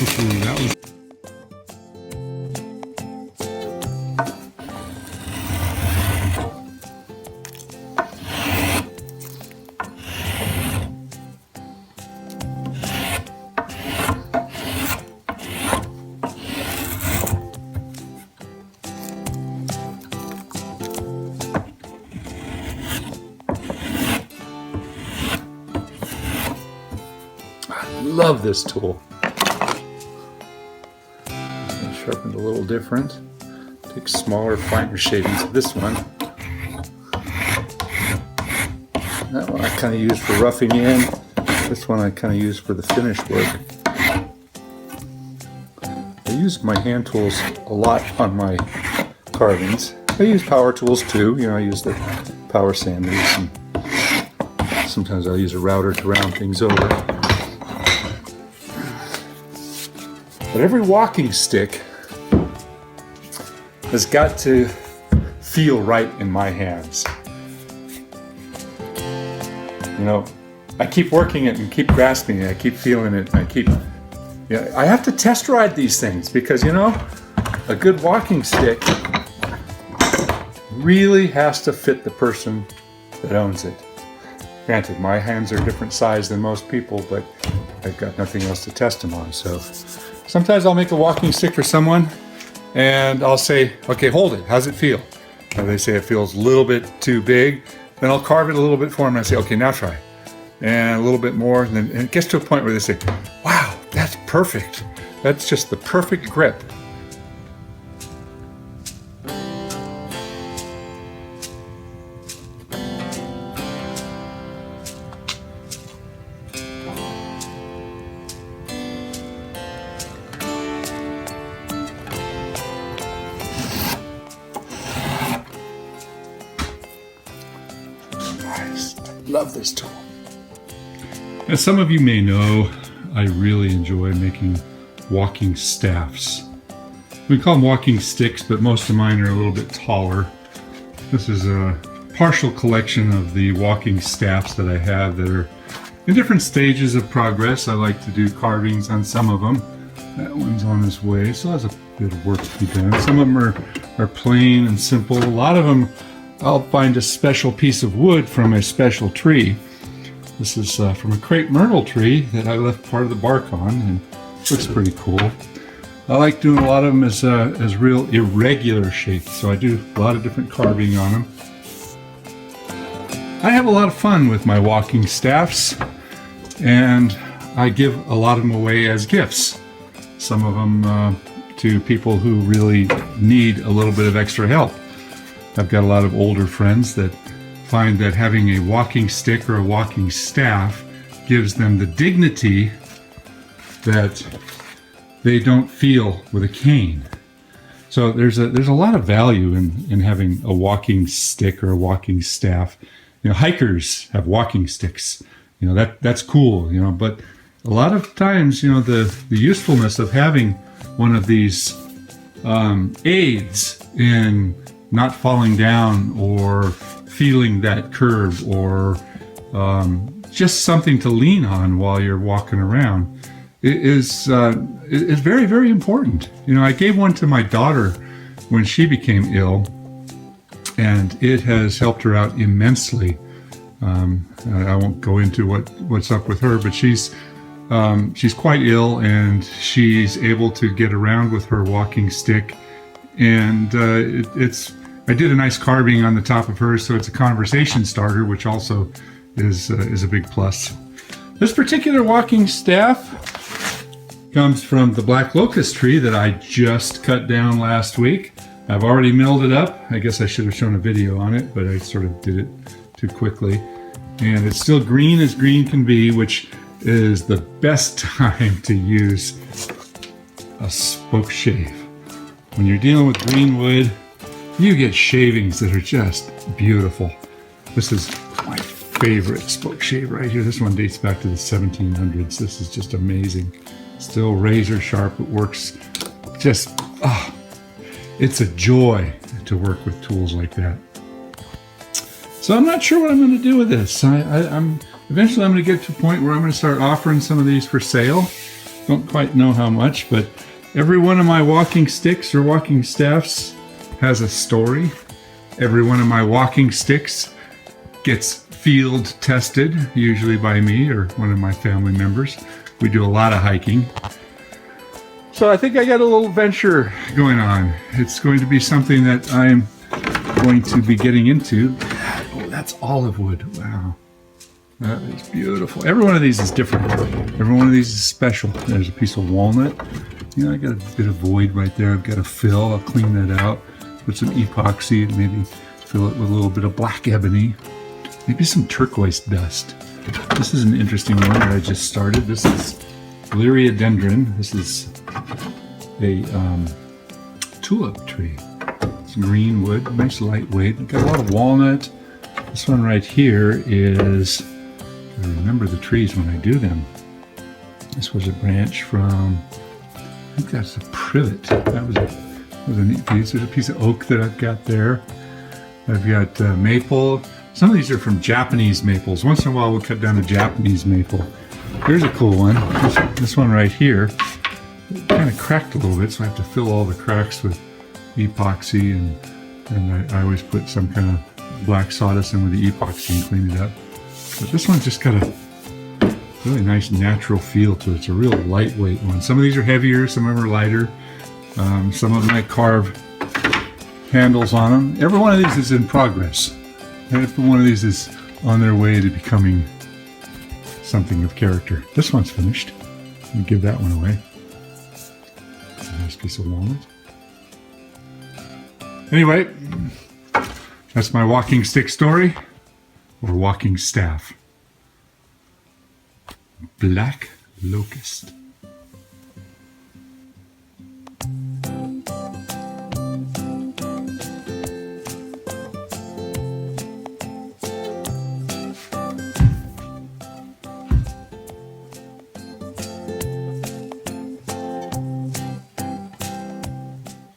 That was love this tool. Sharpened a little different. Take smaller, finer shavings of this one. That one I kind of use for roughing in. This one I kind of use for the finish work. I use my hand tools a lot on my carvings. I use power tools too. You know, I use the power sanders, and sometimes I'll use a router to round things over. But every walking stick has got to feel right in my hands. You know, I keep working it and keep grasping it, I keep feeling it, and I have to test ride these things because, you know, a good walking stick really has to fit the person that owns it. Granted, my hands are different size than most people, but I've got nothing else to test them on, so sometimes I'll make a walking stick for someone and I'll say, okay, hold it, how's it feel? And they say it feels a little bit too big. Then I'll carve it a little bit for them and I say, okay, now try. And a little bit more, and then it gets to a point where they say, wow, that's perfect. That's just the perfect grip. Love this tool. As some of you may know, I really enjoy making walking staffs. We call them walking sticks, but most of mine are a little bit taller. This is a partial collection of the walking staffs that I have that are in different stages of progress. I like to do carvings on some of them. That one's on its way, so that's a bit of work to be done. Some of them are plain and simple. A lot of them I'll find a special piece of wood from a special tree. This is from a crepe myrtle tree that I left part of the bark on, and looks pretty cool. I like doing a lot of them as real irregular shapes, so I do a lot of different carving on them. I have a lot of fun with my walking staffs, and I give a lot of them away as gifts. Some of them to people who really need a little bit of extra help. I've got a lot of older friends that find that having a walking stick or a walking staff gives them the dignity that they don't feel with a cane. So there's a lot of value in having a walking stick or a walking staff. You know, hikers have walking sticks. You know, that's cool, you know, but a lot of times, you know, the usefulness of having one of these aids in not falling down or feeling that curve, or just something to lean on while you're walking around is very, very important. You know, I gave one to my daughter when she became ill, and it has helped her out immensely. I won't go into what's up with her, but she's quite ill, and she's able to get around with her walking stick, and I did a nice carving on the top of hers, so it's a conversation starter, which also is a big plus. This particular walking staff comes from the black locust tree that I just cut down last week. I've already milled it up. I guess I should have shown a video on it, but I sort of did it too quickly. And it's still green as green can be, which is the best time to use a spoke shave. When you're dealing with green wood, you get shavings that are just beautiful. This is my favorite spoke shave right here. This one dates back to the 1700s. This is just amazing. Still razor sharp. It works just, it's a joy to work with tools like that. So I'm not sure what I'm going to do with this. Eventually I'm going to get to a point where I'm going to start offering some of these for sale. Don't quite know how much, but every one of my walking sticks or walking staffs has a story. Every one of my walking sticks gets field tested, usually by me or one of my family members. We do a lot of hiking. So I think I got a little venture going on. It's going to be something that I'm going to be getting into. Oh, that's olive wood. Wow. That is beautiful. Every one of these is different. Every one of these is special. There's a piece of walnut. You know, I got a bit of void right there. I've got to fill. I'll clean that out. Put some epoxy and maybe fill it with a little bit of black ebony. Maybe some turquoise dust. This is an interesting one that I just started. This is Liriodendron. This is a tulip tree. It's green wood, nice lightweight. I've got a lot of walnut. This one right here is, I remember the trees when I do them. This was a branch from, I think that's a privet. That was a neat piece. There's a piece of oak that I've got there. I've got maple. Some of these are from Japanese maples. Once in a while we'll cut down a Japanese maple. Here's a cool one. This one right here. It kind of cracked a little bit, so I have to fill all the cracks with epoxy, and I always put some kind of black sawdust in with the epoxy and clean it up. But this one's just got a really nice natural feel to it. It's a real lightweight one. Some of these are heavier, some of them are lighter. Some of them I carve handles on them. Every one of these is in progress. Every one of these is on their way to becoming something of character. This one's finished. I'll give that one away. A nice piece of walnut. Anyway, that's my walking stick story, or walking staff. Black locust.